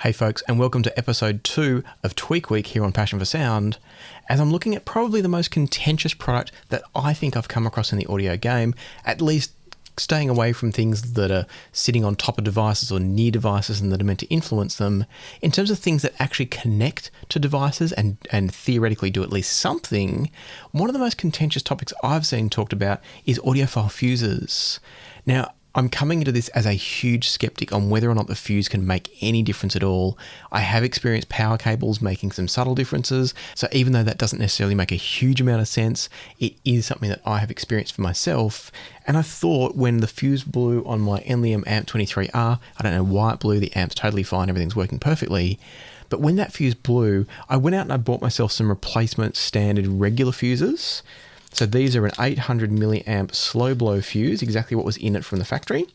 Hey folks, and welcome to episode 2 of Tweak Week here on Passion for Sound, as I'm looking at probably the most contentious product that I think I've come across in the audio game, at least staying away from things that are sitting on top of devices or near devices and that are meant to influence them, in terms of things that actually connect to devices and theoretically do at least something. One of the most contentious topics I've seen talked about is audiophile fuses. Now, I'm coming into this as a huge skeptic on whether or not the fuse can make any difference at all. I have experienced power cables making some subtle differences, so even though that doesn't necessarily make a huge amount of sense, it is something that I have experienced for myself. And I thought when the fuse blew on my Enlium Amp 23R, I don't know why it blew, the amp's totally fine, everything's working perfectly. But when that fuse blew, I went out and I bought myself some replacement standard regular fuses. So these are an 800 milliamp slow blow fuse, exactly what was in it from the factory.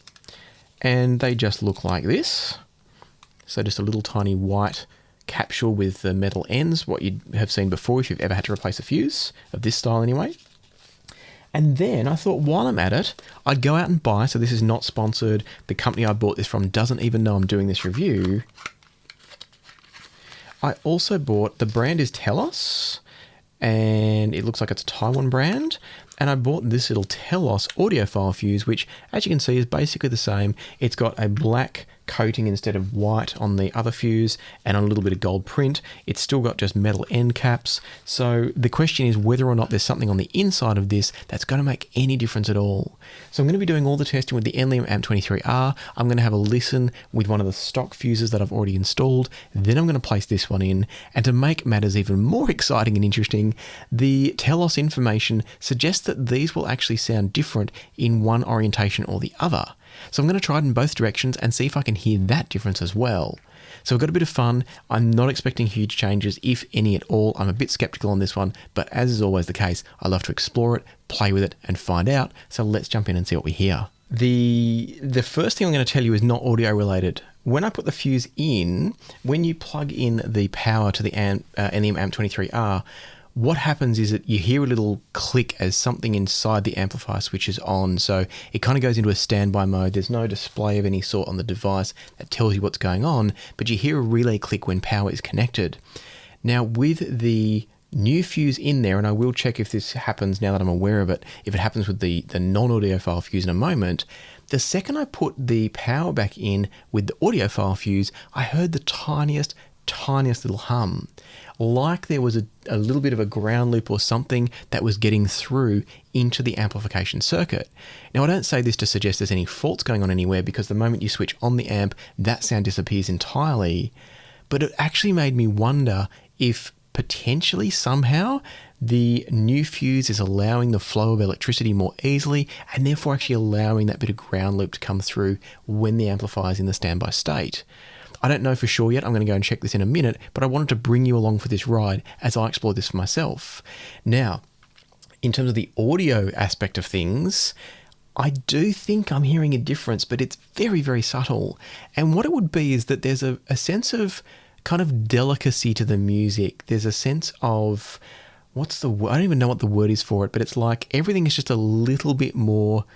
And they just look like this. So just a little tiny white capsule with the metal ends, what you'd have seen before if you've ever had to replace a fuse, of this style anyway. And then I thought while I'm at it, I'd go out and buy, so this is not sponsored, the company I bought this from doesn't even know I'm doing this review. I also bought, the brand is Telos, and it looks like it's a Taiwan brand. And I bought this little Telos audiophile fuse, which, as you can see, is basically the same. It's got a black coating instead of white on the other fuse and a little bit of gold print. It's still got just metal end caps. So the question is whether or not there's something on the inside of this that's going to make any difference at all. So I'm going to be doing all the testing with the Enlium Amp 23R. I'm going to have a listen with one of the stock fuses that I've already installed. Then I'm going to place this one in. And to make matters even more exciting and interesting, the Telos information suggests that these will actually sound different in one orientation or the other. So I'm going to try it in both directions and see if I can hear that difference as well. So I've got a bit of fun. I'm not expecting huge changes, if any at all. I'm a bit skeptical on this one, but as is always the case, I love to explore it, play with it, and find out. So let's jump in and see what we hear. The first thing I'm going to tell you is not audio related. When I put the fuse in, when you plug in the power to the Enlium Amp 23R, what happens is that you hear a little click as something inside the amplifier switches on. So it kind of goes into a standby mode. There's no display of any sort on the device that tells you what's going on, but you hear a relay click when power is connected. Now with the new fuse in there, and I will check if this happens now that I'm aware of it, if it happens with the non-audiophile fuse in a moment, the second I put the power back in with the audiophile fuse, I heard the tiniest little hum, like there was a little bit of a ground loop or something that was getting through into the amplification circuit. Now, I don't say this to suggest there's any faults going on anywhere, because the moment you switch on the amp, that sound disappears entirely. But it actually made me wonder if potentially somehow the new fuse is allowing the flow of electricity more easily, and therefore actually allowing that bit of ground loop to come through when the amplifier is in the standby state. I don't know for sure yet. I'm going to go and check this in a minute, but I wanted to bring you along for this ride as I explore this for myself. Now, in terms of the audio aspect of things, I do think I'm hearing a difference, but it's very, very subtle. And what it would be is that there's a sense of kind of delicacy to the music. There's a sense of, I don't even know what the word is for it, but it's like everything is just a little bit more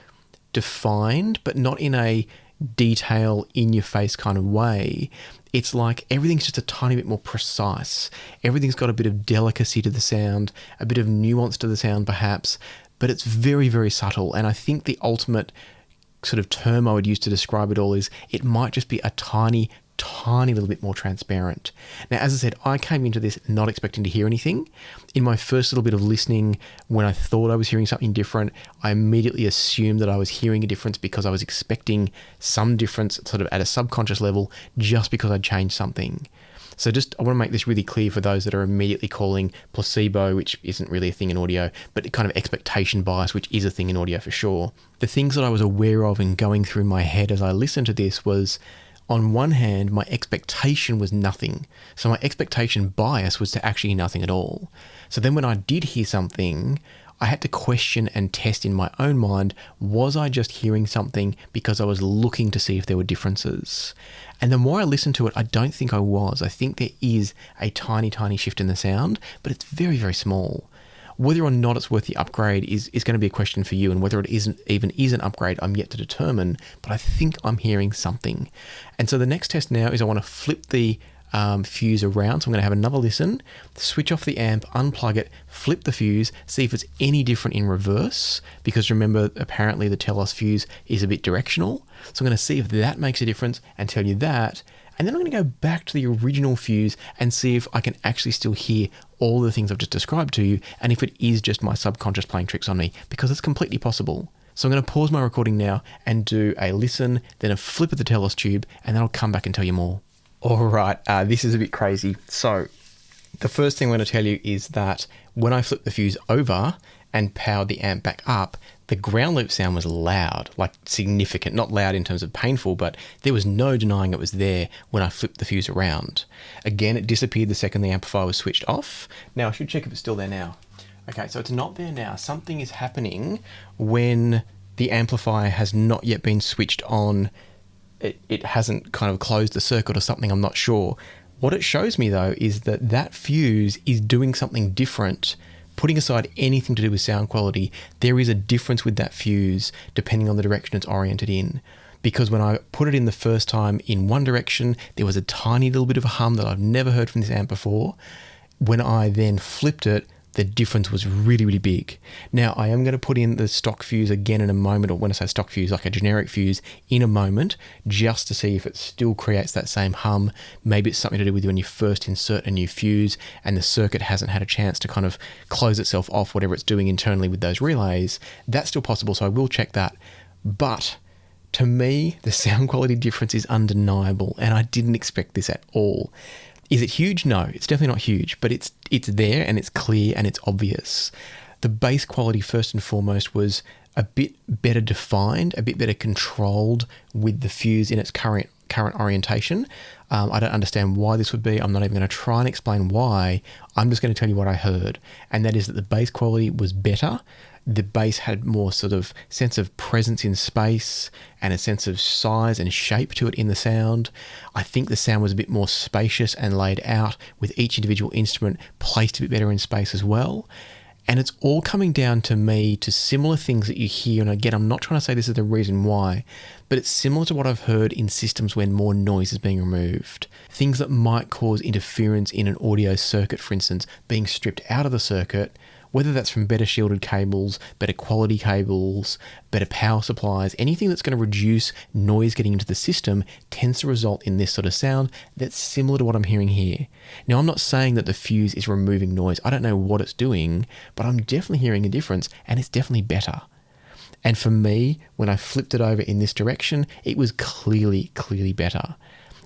defined, but not in a detail in your face kind of way. It's like everything's just a tiny bit more precise. Everything's got a bit of delicacy to the sound, a bit of nuance to the sound perhaps, but it's very, very subtle. And I think the ultimate sort of term I would use to describe it all is it might just be a tiny little bit more transparent. Now, as I said, I came into this not expecting to hear anything. In my first little bit of listening, when I thought I was hearing something different, I immediately assumed that I was hearing a difference because I was expecting some difference sort of at a subconscious level just because I'd changed something. So I want to make this really clear for those that are immediately calling placebo, which isn't really a thing in audio, but kind of expectation bias, which is a thing in audio for sure. The things that I was aware of and going through my head as I listened to this was, on one hand, my expectation was nothing. So my expectation bias was to actually hear nothing at all. So then when I did hear something, I had to question and test in my own mind, was I just hearing something because I was looking to see if there were differences? And the more I listened to it, I don't think I was. I think there is a tiny shift in the sound, but it's very, very small. Whether or not it's worth the upgrade is going to be a question for you, and whether it is an upgrade, I'm yet to determine, but I think I'm hearing something. And so the next test now is I want to flip the fuse around. So I'm going to have another listen, switch off the amp, unplug it, flip the fuse, see if it's any different in reverse, because remember, apparently the Telos fuse is a bit directional. So I'm going to see if that makes a difference and tell you that. And then I'm going to go back to the original fuse and see if I can actually still hear all the things I've just described to you, and if it is just my subconscious playing tricks on me, because it's completely possible. So I'm going to pause my recording now and do a listen, then a flip of the Telos tube, and then I'll come back and tell you more. All right, this is a bit crazy. So the first thing I'm going to tell you is that when I flipped the fuse over and powered the amp back up, the ground loop sound was loud, like significant, not loud in terms of painful, but there was no denying it was there when I flipped the fuse around. Again, it disappeared the second the amplifier was switched off. Now I should check if it's still there now. Okay, so it's not there now. Something is happening when the amplifier has not yet been switched on. It hasn't kind of closed the circuit or something, I'm not sure. What it shows me though is that that fuse is doing something different. Putting aside anything to do with sound quality, there is a difference with that fuse depending on the direction it's oriented in. Because when I put it in the first time in one direction, there was a tiny little bit of a hum that I've never heard from this amp before. When I then flipped it, the difference was really, really big. Now, I am going to put in the stock fuse again in a moment, or when I say stock fuse, like a generic fuse, in a moment, just to see if it still creates that same hum. Maybe it's something to do with when you first insert a new fuse and the circuit hasn't had a chance to kind of close itself off, whatever it's doing internally with those relays. That's still possible, so I will check that. But to me, the sound quality difference is undeniable, and I didn't expect this at all. Is it huge? No, it's definitely not huge, but it's there and it's clear and it's obvious. The bass quality, first and foremost, was a bit better defined, a bit better controlled with the fuse in its current orientation. I don't understand why this would be. I'm not even going to try and explain why. I'm just going to tell you what I heard, and that is that the bass quality was better. The bass had more sort of sense of presence in space and a sense of size and shape to it in the sound. I think the sound was a bit more spacious and laid out, with each individual instrument placed a bit better in space as well. And it's all coming down to me to similar things that you hear. And again, I'm not trying to say this is the reason why, but it's similar to what I've heard in systems when more noise is being removed. Things that might cause interference in an audio circuit, for instance, being stripped out of the circuit, whether that's from better shielded cables, better quality cables, better power supplies, anything that's going to reduce noise getting into the system tends to result in this sort of sound that's similar to what I'm hearing here. Now, I'm not saying that the fuse is removing noise. I don't know what it's doing, but I'm definitely hearing a difference, and it's definitely better. And for me, when I flipped it over in this direction, it was clearly better.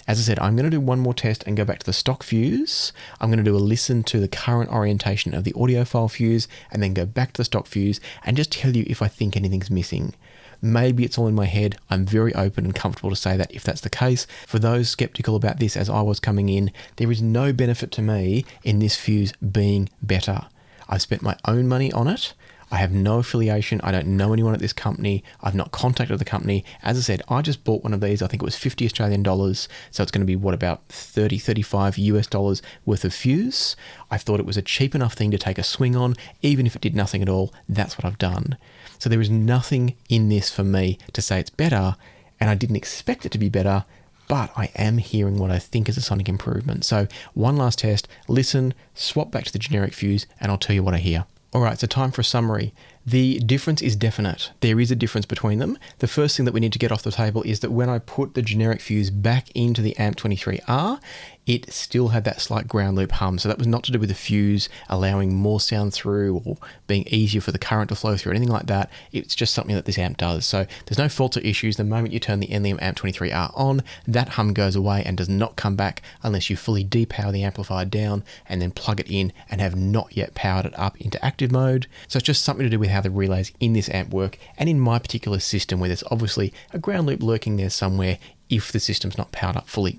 As I said, I'm going to do one more test and go back to the stock fuse. I'm going to do a listen to the current orientation of the audiophile fuse and then go back to the stock fuse and just tell you if I think anything's missing. Maybe it's all in my head. I'm very open and comfortable to say that if that's the case. For those skeptical about this as I was coming in, there is no benefit to me in this fuse being better. I've spent my own money on it. I have no affiliation. I don't know anyone at this company. I've not contacted the company. As I said, I just bought one of these. I think it was 50 Australian dollars. So it's going to be about 30, 35 US dollars worth of fuse. I thought it was a cheap enough thing to take a swing on. Even if it did nothing at all, that's what I've done. So there is nothing in this for me to say it's better, and I didn't expect it to be better, but I am hearing what I think is a sonic improvement. So one last test, listen, swap back to the generic fuse, and I'll tell you what I hear. All right, so time for a summary. The difference is definite. There is a difference between them. The first thing that we need to get off the table is that when I put the generic fuse back into the AMP23R, it still had that slight ground loop hum. So that was not to do with the fuse allowing more sound through or being easier for the current to flow through or anything like that. It's just something that this amp does. So there's no faults or issues. The moment you turn the Enlium AMP23R on, that hum goes away and does not come back unless you fully depower the amplifier down and then plug it in and have not yet powered it up into active mode. So it's just something to do with how the relays in this amp work, and in my particular system where there's obviously a ground loop lurking there somewhere if the system's not powered up fully.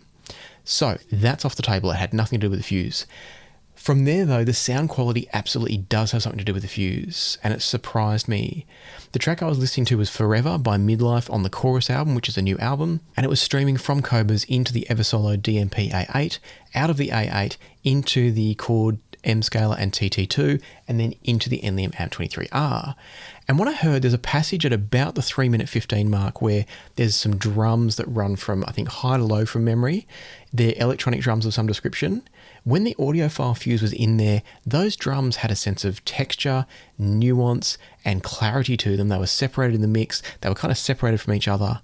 So that's off the table. It had nothing to do with the fuse. From there, though, the sound quality absolutely does have something to do with the fuse, and it surprised me. The track I was listening to was Forever by Midlife on the Chorus album, which is a new album, and it was streaming from Cobas into the Eversolo DMP A8, out of the A8 into the Chord M Scaler and TT2, and then into the Enlium AMP23R. And what I heard, there's a passage at about the 3-minute 15 mark where there's some drums that run from, I think, high to low from memory. They're electronic drums of some description. When the audiophile fuse was in there, those drums had a sense of texture, nuance, and clarity to them. They were separated in the mix. They were kind of separated from each other.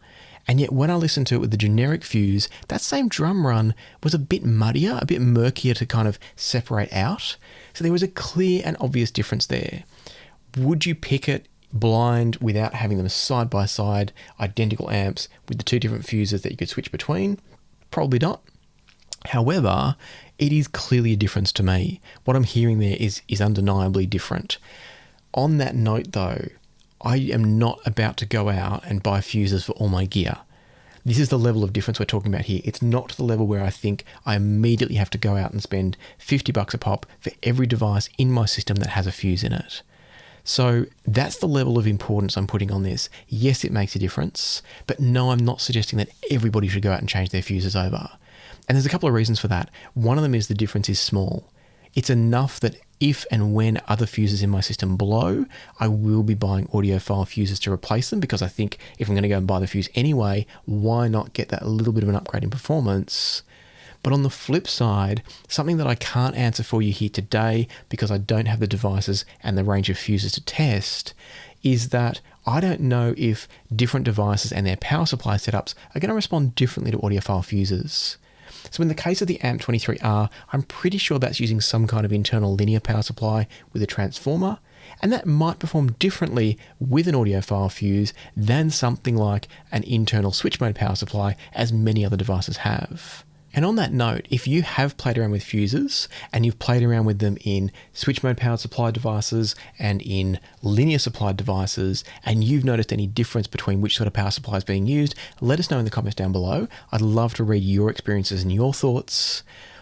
And yet when I listened to it with the generic fuse, that same drum run was a bit muddier, a bit murkier to kind of separate out. So there was a clear and obvious difference there. Would you pick it blind without having them side by side, identical amps with the two different fuses that you could switch between? Probably not. However, it is clearly a difference to me. What I'm hearing there is undeniably different. On that note though, I am not about to go out and buy fuses for all my gear. This is the level of difference we're talking about here. It's not to the level where I think I immediately have to go out and spend $50 a pop for every device in my system that has a fuse in it. So that's the level of importance I'm putting on this. Yes, it makes a difference, but no, I'm not suggesting that everybody should go out and change their fuses over. And there's a couple of reasons for that. One of them is the difference is small. It's enough that if and when other fuses in my system blow, I will be buying audiophile fuses to replace them, because I think if I'm going to go and buy the fuse anyway, why not get that little bit of an upgrade in performance? But on the flip side, something that I can't answer for you here today because I don't have the devices and the range of fuses to test, is that I don't know if different devices and their power supply setups are going to respond differently to audiophile fuses. So in the case of the AMP23R, I'm pretty sure that's using some kind of internal linear power supply with a transformer, and that might perform differently with an audiophile fuse than something like an internal switch mode power supply, as many other devices have. And on that note, if you have played around with fuses and you've played around with them in switch mode powered supply devices and in linear supplied devices, and you've noticed any difference between which sort of power supply is being used, let us know in the comments down below. I'd love to read your experiences and your thoughts.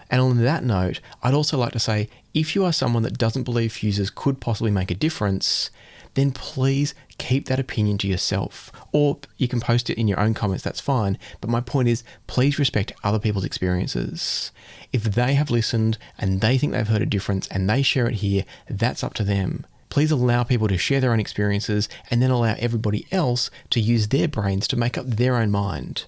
And on that note, I'd also like to say, if you are someone that doesn't believe fuses could possibly make a difference, then please keep that opinion to yourself. Or you can post it in your own comments, that's fine. But my point is, please respect other people's experiences. If they have listened and they think they've heard a difference and they share it here, that's up to them. Please allow people to share their own experiences and then allow everybody else to use their brains to make up their own mind.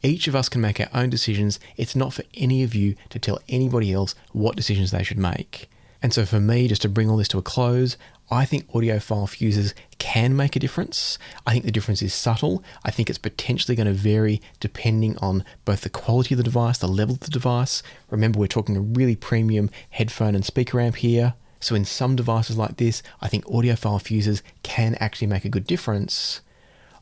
Each of us can make our own decisions. It's not for any of you to tell anybody else what decisions they should make. And so for me, just to bring all this to a close, I think audiophile fuses can make a difference. I think the difference is subtle. I think it's potentially going to vary depending on both the quality of the device, the level of the device. Remember, we're talking a really premium headphone and speaker amp here. So in some devices like this, I think audiophile fuses can actually make a good difference.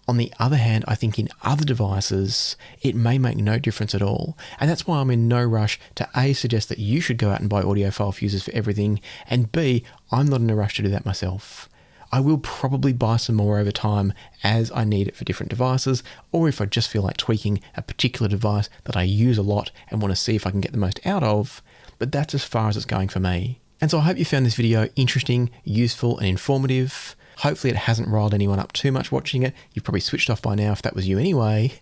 On the other hand, I think in other devices, it may make no difference at all. And that's why I'm in no rush to A, suggest that you should go out and buy audiophile fuses for everything, and B, I'm not in a rush to do that myself. I will probably buy some more over time as I need it for different devices, or if I just feel like tweaking a particular device that I use a lot and want to see if I can get the most out of, but that's as far as it's going for me. And so I hope you found this video interesting, useful, and informative. Hopefully it hasn't riled anyone up too much watching it. You've probably switched off by now if that was you anyway.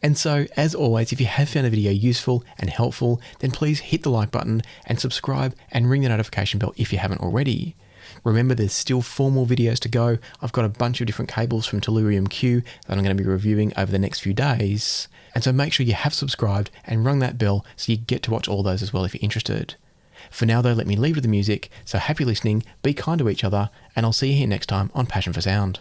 And so, as always, if you have found the video useful and helpful, then please hit the like button and subscribe and ring the notification bell if you haven't already. Remember, there's still 4 more videos to go. I've got a bunch of different cables from Tellurium Q that I'm going to be reviewing over the next few days. And so make sure you have subscribed and rung that bell so you get to watch all those as well if you're interested. For now though, let me leave with the music, so happy listening, be kind to each other, and I'll see you here next time on Passion for Sound.